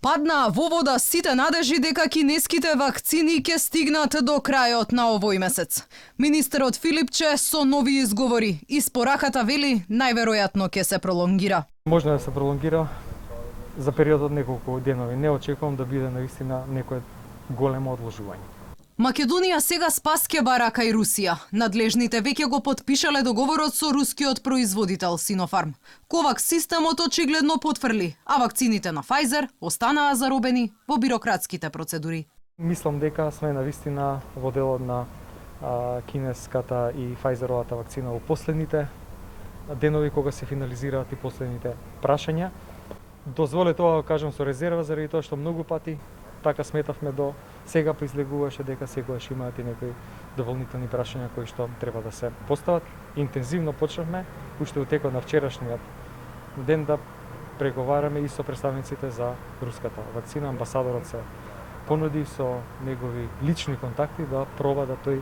Паднаа во вода сите надежи дека кинеските вакцини ќе стигнат до крајот на овој месец. Министерот Филипче со нови изговори и спораката вели најверојатно ќе се пролонгира. Можно да се пролонгира за период од неколку денови. Не очекувам да биде наистина некое големо одложување. Македонија сега спас ќе бара кај Русија. Надлежните веќе го потпишале договорот со рускиот производител Синофарм. Ковакс системот очигледно потврли, а вакцините на Pfizer останаа заробени во бирократските процедури. Мислам дека сме навистина во делот на кинеската и Pfizeровата вакцина во последните денови кога се финализираат и последните прашања. Дозволе тоа да кажам со резерва заради тоа што многу пати така сметавме до сега излегуваше дека секогаш имаат и некои доволнителни прашања кои што треба да се постават. Интензивно почнавме уште во текот на вчерашниот ден да преговараме и со представниците за руската вакцина. Амбасадорот се понуди со негови лични контакти да проба да тој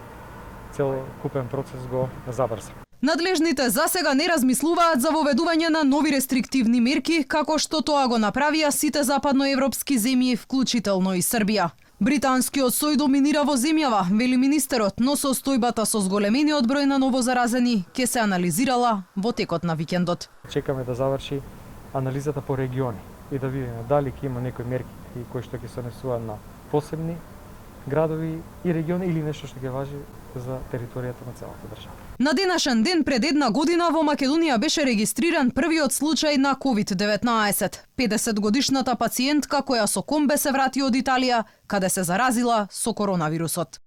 целокупен процес го забрза. Надлежните засега не размислуваат за воведување на нови рестриктивни мерки, како што тоа го направија сите западноевропски земји, вклучително и Србија. Британскиот сој доминира во земјава, вели министерот, но состојбата со зголемениот број на новозаразени ќе се анализирала во текот на викендот. Чекаме да заврши анализата по региони и да видиме дали ќе има некои мерки кои што ќе се однесуваат на посебни градови и региони или нешто што ќе важи за територијата на целата држава. На денешен ден пред една година во Македонија беше регистриран првиот случај на COVID-19. 50-годишната пациентка која со комбе се врати од Италија, каде се заразила со коронавирусот.